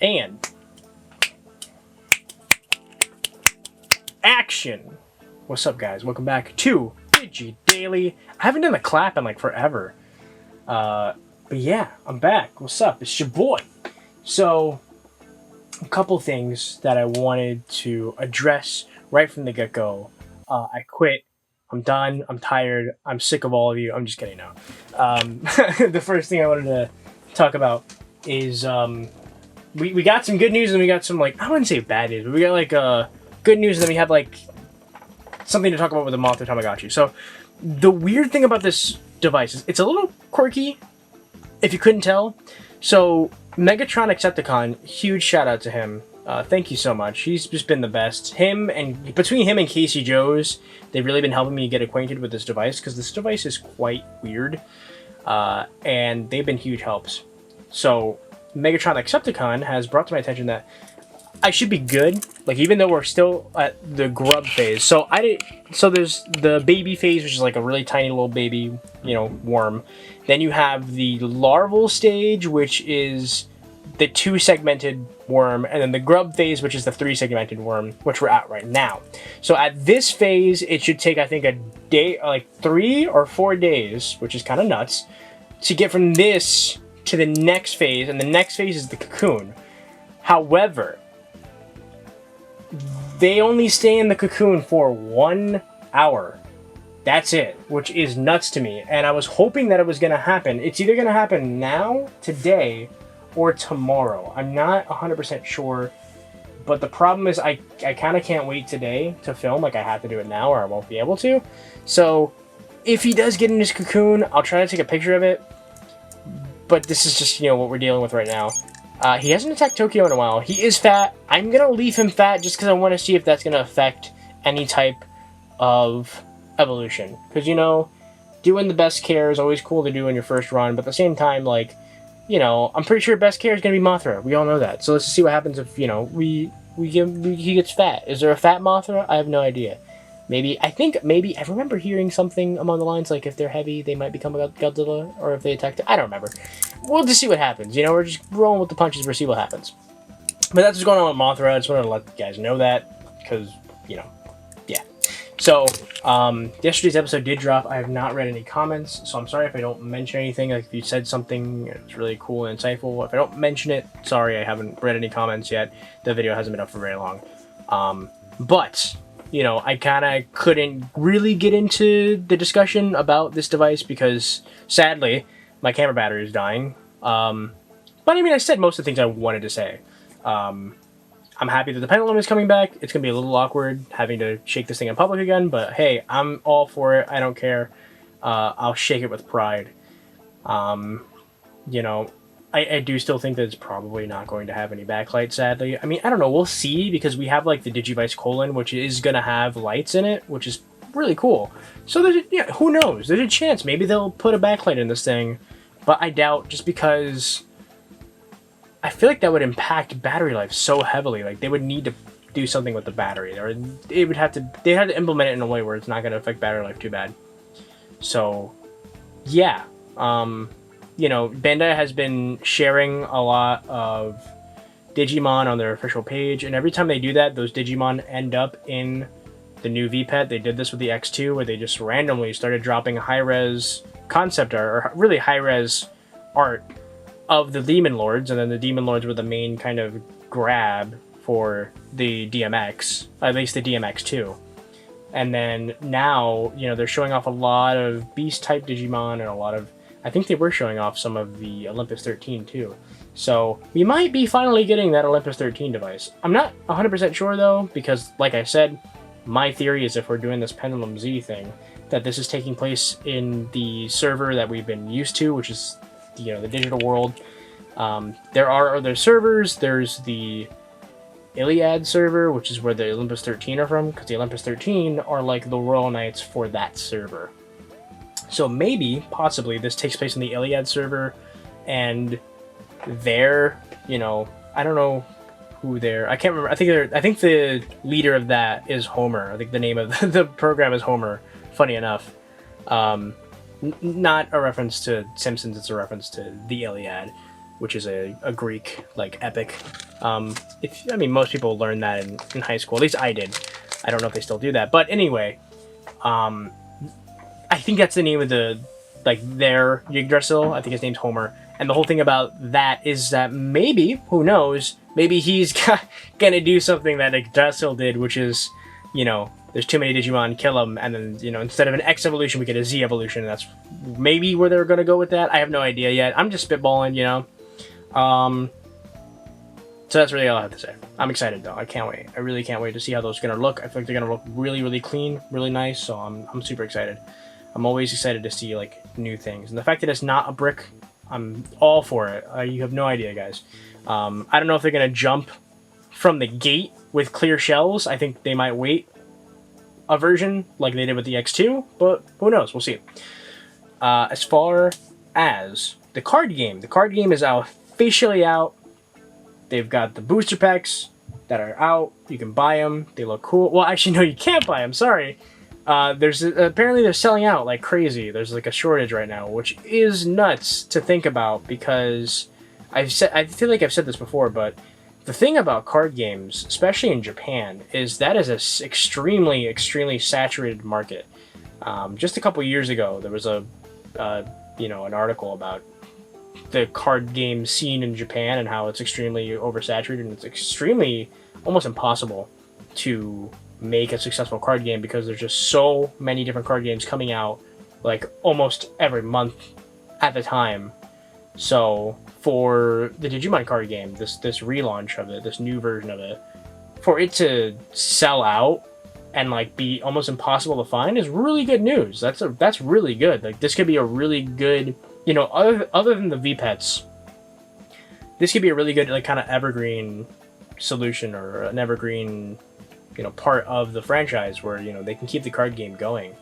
And action! What's up, guys? Welcome back to DigiDaily. I haven't done a clap in like forever. But yeah, I'm back. What's up? It's your boy. So, a couple things that I wanted to address right from the get-go. I quit. I'm done. I'm tired. I'm sick of all of you. I'm just kidding now. The first thing I wanted to talk about is we got some good news and we got some, like, I wouldn't say bad news, but we got like good news and then we have like something to talk about with the Mothra Tamagotchi. So the weird thing about this device is it's a little quirky, if you couldn't tell. So Megatron Decepticon, huge shout out to him. Thank you so much. He's just been the best. Between him and Casey Joes, they've really been helping me get acquainted with this device because this device is quite weird, and they've been huge helps. So Megatron Decepticon has brought to my attention that I should be good, like even though we're still at the grub phase. So there's the baby phase, which is like a really tiny little baby, worm. Then you have the larval stage, which is the 2-segmented worm, and then the grub phase, which is the 3-segmented worm, which we're at right now. So at this phase, it should take, I think, a day, like 3 or 4 days, which is kind of nuts, to get from this to the next phase, and the next phase is the cocoon. However, they only stay in the cocoon for 1 hour. That's it, which is nuts to me. And I was hoping that it was going to happen. It's either going to happen now, today, or tomorrow. I'm not 100% sure. But the problem is I kind of can't wait today to film. Like, I have to do it now or I won't be able to. So, if he does get in his cocoon, I'll try to take a picture of it. But this is just, what we're dealing with right now. He hasn't attacked Tokyo in a while. He is fat. I'm going to leave him fat just because I want to see if that's going to affect any type of evolution. Because, doing the best care is always cool to do in your first run. But at the same time, like, I'm pretty sure best care is going to be Mothra. We all know that. So let's just see what happens if, he gets fat. Is there a fat Mothra? I have no idea. Maybe I remember hearing something along the lines like if they're heavy, they might become a Godzilla, or if they attack. I don't remember. We'll just see what happens. We're just rolling with the punches. We'll see what happens. But that's what's going on with Mothra. I just wanted to let you guys know that because, yeah. So, yesterday's episode did drop. I have not read any comments, so I'm sorry if I don't mention anything. Like, if you said something, it's really cool and insightful. If I don't mention it, sorry, I haven't read any comments yet. The video hasn't been up for very long. But I kind of couldn't really get into the discussion about this device because, sadly, my camera battery is dying. But I mean, I said most of the things I wanted to say. I'm happy that the pendulum is coming back. It's going to be a little awkward having to shake this thing in public again, but hey, I'm all for it. I don't care. I'll shake it with pride. I do still think that it's probably not going to have any backlight, sadly. I mean, I don't know. We'll see, because we have, like, the Digivice Colon, which is going to have lights in it, which is really cool. So, who knows? There's a chance. Maybe they'll put a backlight in this thing, but I doubt, just because I feel like that would impact battery life so heavily. Like, they would need to do something with the battery, or they'd have to implement it in a way where it's not going to affect battery life too bad. So, yeah. Bandai has been sharing a lot of Digimon on their official page, and every time they do that, those Digimon end up in the new V-Pet. They did this with the X2, where they just randomly started dropping high-res concept art, or really high-res art of the Demon Lords, and then the Demon Lords were the main kind of grab for the DMX, at least the DMX2. And then now, they're showing off a lot of Beast-type Digimon, and a lot of, I think they were showing off some of the Olympus 13 too. So we might be finally getting that Olympus 13 device. I'm not 100% sure though, because like I said, my theory is if we're doing this Pendulum Z thing, that this is taking place in the server that we've been used to, which is the digital world. There are other servers. There's the Iliad server, which is where the Olympus 13 are from, because the Olympus 13 are like the Royal Knights for that server. So maybe, possibly, this takes place in the Iliad server, and there, I don't know who they're. I can't remember. I think the leader of that is Homer. I think the name of the program is Homer. Funny enough. Not a reference to Simpsons, it's a reference to the Iliad, which is a Greek, like, epic. I mean, most people learned that in high school. At least I did. I don't know if they still do that. But anyway, I think that's the name of their Yggdrasil. I think his name's Homer. And the whole thing about that is that maybe, who knows, maybe he's gonna do something that Yggdrasil did, which is, there's too many Digimon, kill them, and then, instead of an X evolution, we get a Z evolution. And that's maybe where they're gonna go with that. I have no idea yet. I'm just spitballing, So that's really all I have to say. I'm excited though. I can't wait. I really can't wait to see how those are gonna look. I feel like they're gonna look really, really clean, really nice. So I'm super excited. I'm always excited to see new things, and the fact that it's not a brick, I'm all for it. You have no idea, guys. I don't know if they're gonna jump from the gate with clear shells. I think they might wait a version like they did with the X2, but who knows? We'll see. As far as the card game is officially out. They've got the booster packs that are out. You can buy them. They look cool. Well, actually, no, you can't buy them. Sorry. Apparently they're selling out like crazy. There's a shortage right now, which is nuts to think about because I feel like I've said this before, but the thing about card games, especially in Japan, is that is a extremely, extremely saturated market. Just a couple years ago, there was an article about the card game scene in Japan and how it's extremely oversaturated and it's extremely almost impossible to make a successful card game because there's just so many different card games coming out almost every month at the time. So for the Digimon card game, this relaunch of it, this new version of it, for it to sell out and be almost impossible to find is really good news. That's really good. This could be a really good, other than the V-Pets, this could be a really good kind of evergreen solution or an evergreen part of the franchise where they can keep the card game going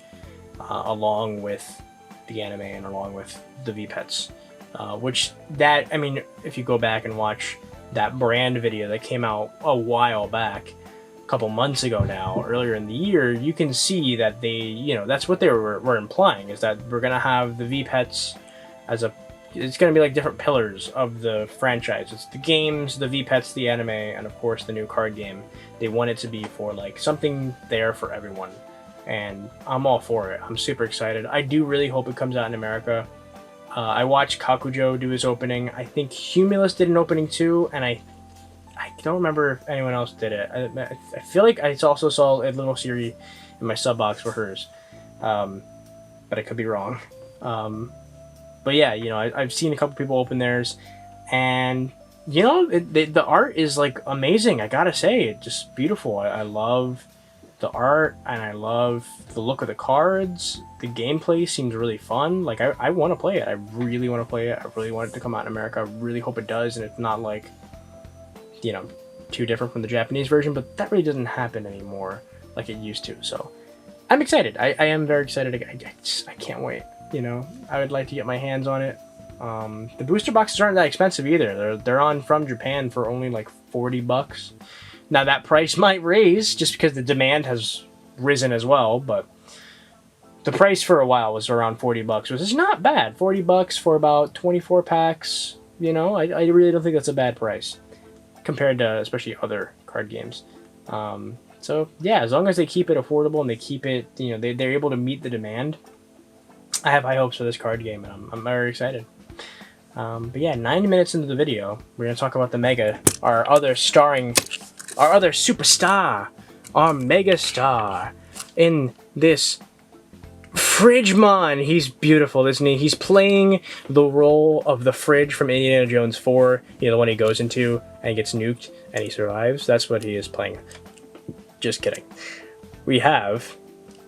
along with the anime and along with the V-Pets, if you go back and watch that brand video that came out a while back, a couple months ago now, earlier in the year, you can see that they that's what they were implying, is that we're gonna have the V-Pets it's going to be different pillars of the franchise. It's the games, the V-Pets, the anime, and of course the new card game. They want it to be for something there for everyone. And I'm all for it. I'm super excited. I do really hope it comes out in America. I watched Kakujo do his opening. I think Humulus did an opening too, and I don't remember if anyone else did it. I feel like I also saw a little Siri in my sub box for hers. But I could be wrong. But yeah, I've seen a couple people open theirs, and the art is amazing. I gotta say, it's just beautiful. I love the art, and I love the look of the cards. The gameplay seems really fun. I want to play it. I really want to play it. I really want it to come out in America. I really hope it does, and it's not too different from the Japanese version. But that really doesn't happen anymore like it used to. So I'm excited. I am very excited. I can't wait. I would like to get my hands on it. The booster boxes aren't that expensive either. They're on from Japan for only $40. Now that price might raise just because the demand has risen as well, but the price for a while was around $40, which is not bad. $40 for about 24 packs. I really don't think that's a bad price compared to especially other card games. So yeah, as long as they keep it affordable and they keep it, they're able to meet the demand. I have high hopes for this card game, and I'm very excited. But yeah, 90 minutes into the video, we're going to talk about the Mega, our other superstar, our Megastar, in this Fridgemon. He's beautiful, isn't he? He's playing the role of the fridge from Indiana Jones 4, the one he goes into and gets nuked, and he survives. That's what he is playing. Just kidding. We have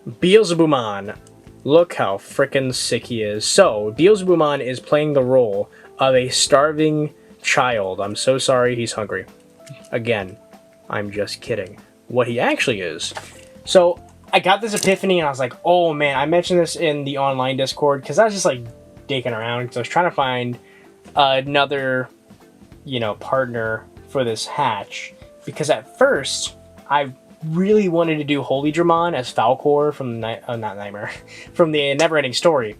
Beelzebumon. Look how frickin' sick he is. So, Beelzebumon is playing the role of a starving child. I'm so sorry he's hungry. Again, I'm just kidding. What he actually is. So, I got this epiphany and I was like, oh man, I mentioned this in the online Discord because I was just digging around because I was trying to find another, partner for this hatch. Because at first, I really wanted to do Holy Dramon as Falcor from not Nightmare, from the Neverending Story.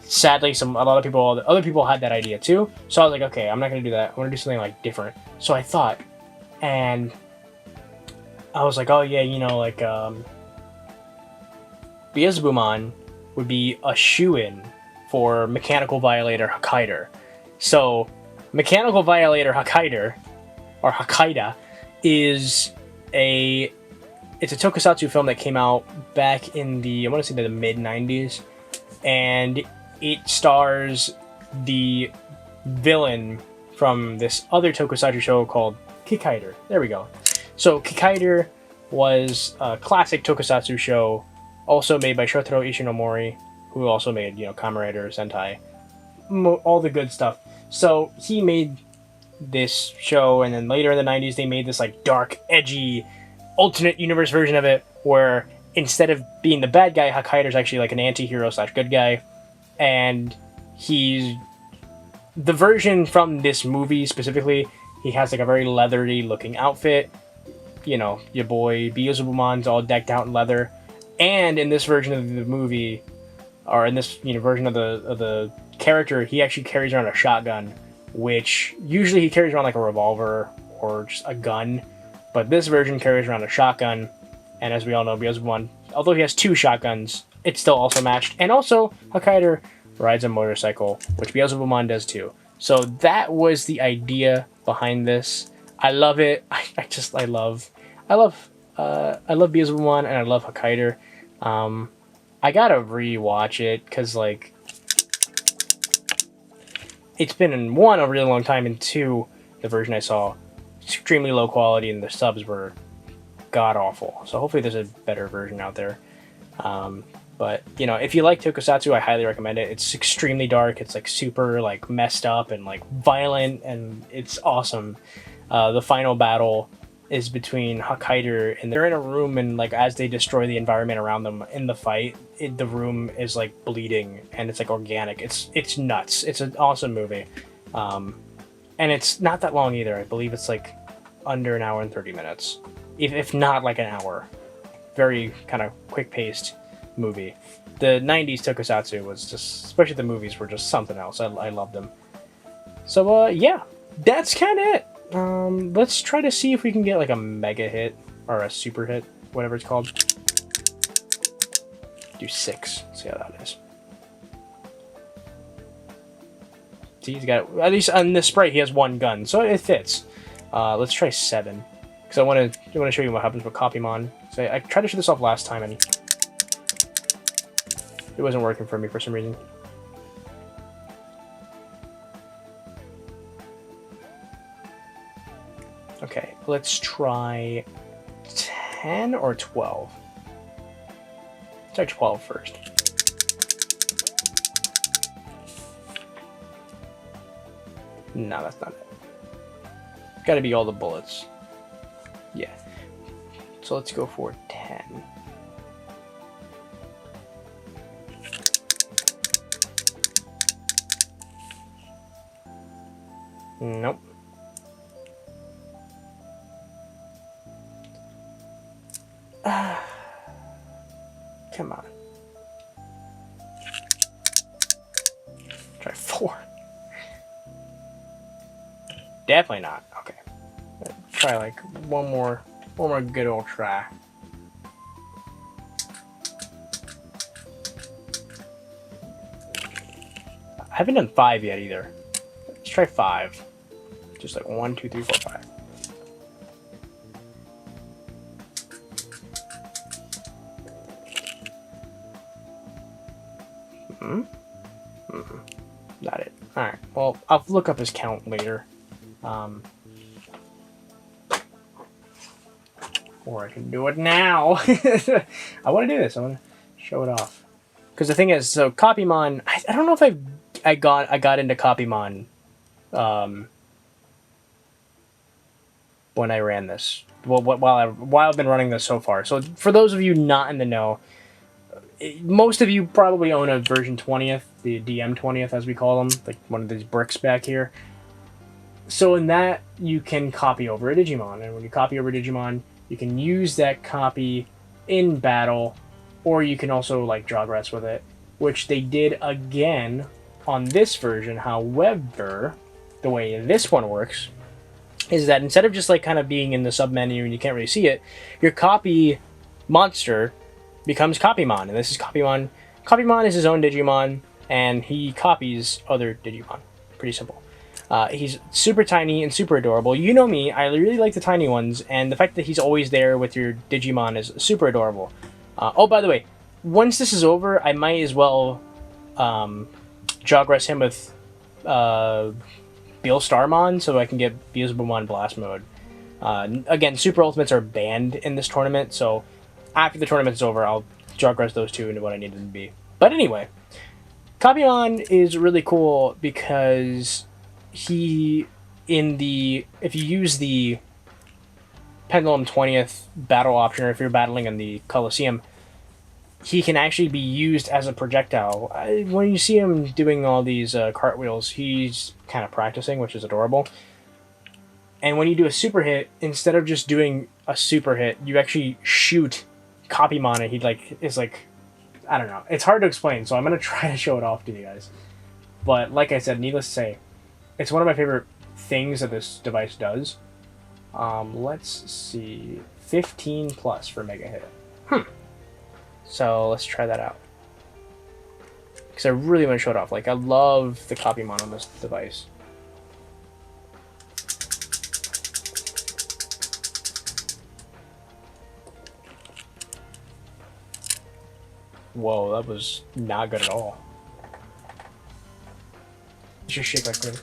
Sadly, other people had that idea too. So I was like, okay, I'm not gonna do that. I want to do something different. So I thought, And I was like, oh yeah, you know, like Beelzebumon would be a shoo-in for Mechanical Violator Hokkaider. So Mechanical Violator Hokkaider, or Hokkaider, is a tokusatsu film that came out back in the, I want to say the mid-90s, and it stars the villain from this other tokusatsu show called Kikkaider. There we go. So Kikkaider was a classic tokusatsu show, also made by Shotaro Ishinomori, who also made, you know, Kamen Rider, Sentai, all the good stuff. So he made this show, and then later in the 90s they made this like dark, edgy, alternate universe version of it, where instead of being the bad guy, Hokkaider's actually like an anti-hero / good guy. And he's the version from this movie specifically, he has like a very leathery looking outfit. You know, your boy Beelzebumon's all decked out in leather. And in this version of the movie, or in this, you know, version of the character, he actually carries around a shotgun, which usually he carries around like a revolver or just a gun. But this version carries around a shotgun, and as we all know, Beelzebumon, although he has 2 shotguns, it's still also matched. And also, Hokkaider rides a motorcycle, which Beelzebumon does too. So that was the idea behind this. I love it. I love Beelzebumon, and I love Hokkaider. I gotta rewatch it because, like, it's been, in 1, a really long time, and 2, the version I saw, extremely low quality, and the subs were god awful. So hopefully there's a better version out there. But you know, if you like tokusatsu, I highly recommend it. It's extremely dark. It's like super like messed up and like violent, and it's awesome. The final battle is between Hokkaider, and they're in a room, and like as they destroy the environment around them in the fight, the room is like bleeding, and it's like organic. It's nuts. It's an awesome movie. And it's not that long either. I believe it's like under an hour and 30 minutes. If not like an hour. Very kind of quick-paced movie. The 90s tokusatsu was just, especially the movies, were just something else. I loved them. So, yeah. That's kind of it. Let's try to see if we can get like a mega hit. Or a super hit. Whatever it's called. Do 6. See how that is. He's got, at least on this sprite, he has 1 gun, so it fits. Let's try 7, because I want to show you what happens with Copymon. So I tried to show this off last time, and it wasn't working for me for some reason. Okay, let's try 10 or 12. Let's try 12 first. No, that's not it. Gotta be all the bullets. Yeah. So let's go for 10. Nope. Come on. Try 4. Definitely not. Okay. Try like one more good old try. I haven't done 5 yet either. Let's try 5. Just like 1, 2, 3, 4, 5. Not it. Alright, well, I'll look up his count later. Or I can do it now. I want to do this. I want to show it off. Because the thing is, so Copymon, I don't know if I got into Copymon when I ran this. Well, while I've been running this so far. So for those of you not in the know, most of you probably own a version 20th, the DM 20th as we call them, like one of these bricks back here. So in that, you can copy over a Digimon, and when you copy over a Digimon, you can use that copy in battle, or you can also like progress with it, which they did again on this version. However, the way this one works is that instead of just like kind of being in the sub menu and you can't really see it, your copy monster becomes Copymon, and this is Copymon. Copymon is his own Digimon, and he copies other Digimon. Pretty simple. He's super tiny and super adorable. You know me, I really like the tiny ones, and the fact that he's always there with your Digimon is super adorable. Oh, by the way, once this is over, I might as well jog-rest him with Beal Starmon so I can get Beelzebumon Blast Mode. Again, Super Ultimates are banned in this tournament, so after the tournament's over, I'll jog-rest those two into what I need them to be. But anyway, Copymon is really cool because if you use the Pendulum 20th battle option, or if you're battling in the Colosseum, he can actually be used as a projectile. When you see him doing all these cartwheels, he's kind of practicing, which is adorable. And when you do a super hit, instead of just doing a super hit, you actually shoot Copymon, and he is I don't know. It's hard to explain, so I'm going to try to show it off to you guys. But like I said, needless to say, it's one of my favorite things that this device does. Let's see. 15 plus for Mega Hit. So let's try that out. Because I really want to show it off. Like, I love the Copymon on this device. Whoa, that was not good at all. Just shake like crazy.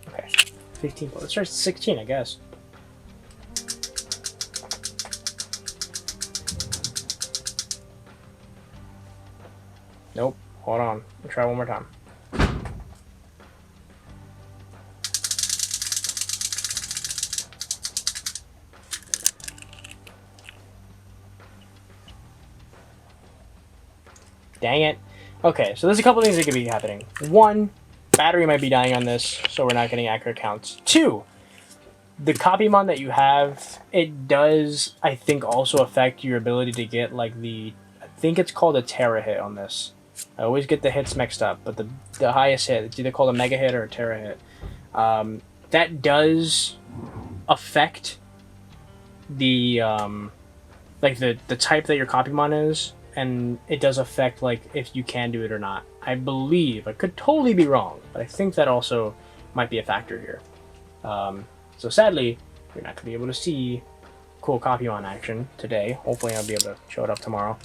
Okay, 15. Let's start at 16, I guess. Nope. Hold on. We'll try one more time. Dang it. Okay, so there's a couple things that could be happening. One, battery might be dying on this, so we're not getting accurate counts. Two, the Copymon that you have, it does, I think, also affect your ability to get, like, I think it's called a Terra hit on this. I always get the hits mixed up, but the highest hit, it's either called a Mega hit or a Terra hit. That does affect the type that your Copymon is, and it does affect, like, if you can do it or not. I believe, I could totally be wrong, but I think that also might be a factor here. So sadly, you're not going to be able to see cool Copymon action today. Hopefully I'll be able to show it up tomorrow.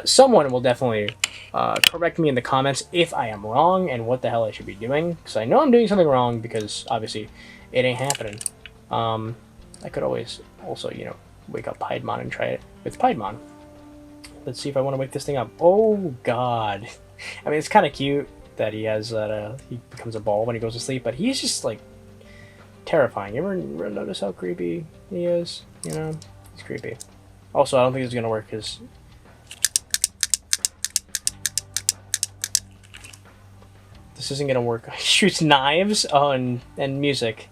Someone will definitely correct me in the comments if I am wrong and what the hell I should be doing, because I know I'm doing something wrong, because obviously it ain't happening. I could always also, wake up Piedmon and try it with Piedmon. Let's see if I want to wake this thing up. Oh god. I mean, it's kind of cute that he has that, he becomes a ball when he goes to sleep, but he's just, like, terrifying. You ever notice how creepy he is? He's creepy. Also, I don't think it's gonna work, because this isn't gonna work. He shoots knives and music.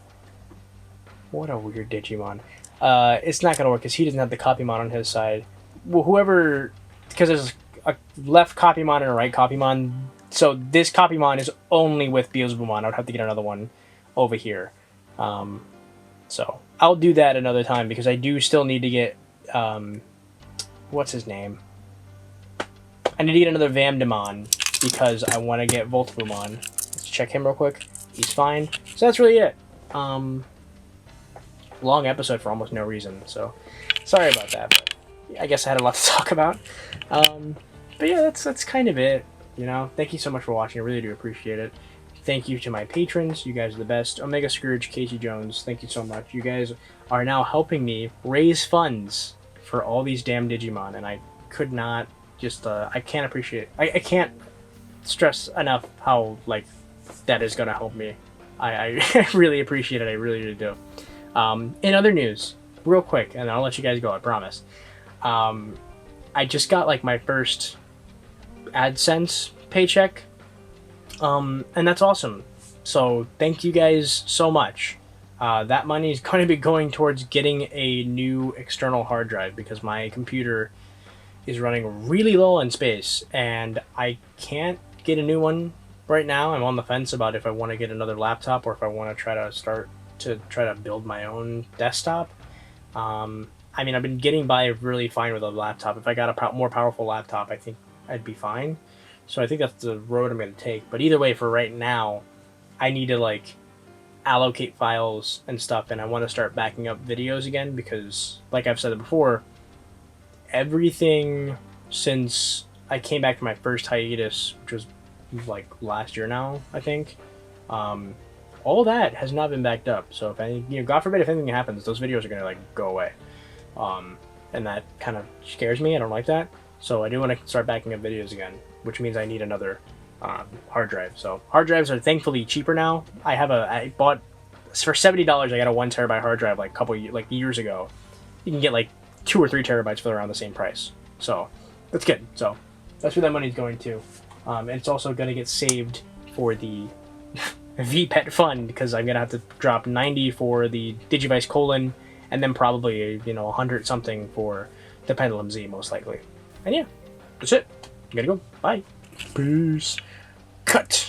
What a weird Digimon. It's not gonna work, because he doesn't have the Copymon on his side. Well, whoever... Because there's a left Copymon and a right Copymon, so this Copymon is only with Beelzebumon. I would have to get another one over here. So I'll do that another time, because I do still need to get what's his name? I need to get another Vamdemon, because I want to get Voltbumon. Let's check him real quick. He's fine. So that's really it. Long episode for almost no reason, so sorry about that, but I guess I had a lot to talk about. But yeah, that's kind of it. Thank you so much for watching. I really do appreciate it. Thank you to my patrons. You guys are the best. Omega Scourge, Casey Jones, thank you so much. You guys are now helping me raise funds for all these damn Digimon, and I could not just, I can't appreciate, I can't stress enough how, like, that is going to help me. I really appreciate it. I really, really do. In other news, real quick, and I'll let you guys go, I promise. I just got, like, my first AdSense paycheck. And that's awesome. So thank you guys so much. That money is going to be going towards getting a new external hard drive, because my computer is running really low on space, and I can't get a new one right now. I'm on the fence about if I want to get another laptop or if I want to try to build my own desktop. I mean, I've been getting by really fine with a laptop. If I got a more powerful laptop, I think I'd be fine. So I think that's the road I'm going to take. But either way, for right now, I need to like allocate files and stuff, and I want to start backing up videos again because, like I've said before, everything since I came back from my first hiatus, which was like last year now, I think, all that has not been backed up. So if any, God forbid if anything happens, those videos are gonna like go away, and that kind of scares me. I don't like that. So I do want to start backing up videos again, which means I need another hard drive. So hard drives are thankfully cheaper now. I bought for $70. I got a 1 terabyte hard drive like years ago. You can get like 2 or 3 terabytes for around the same price. So that's good. So that's where that money's going to. And it's also going to get saved for the VPET fund because I'm going to have to drop 90 for the Digivice colon and then probably 100 something for the Pendulum Z most likely. And yeah, that's it. I'm gonna go. Bye. Peace. Cut.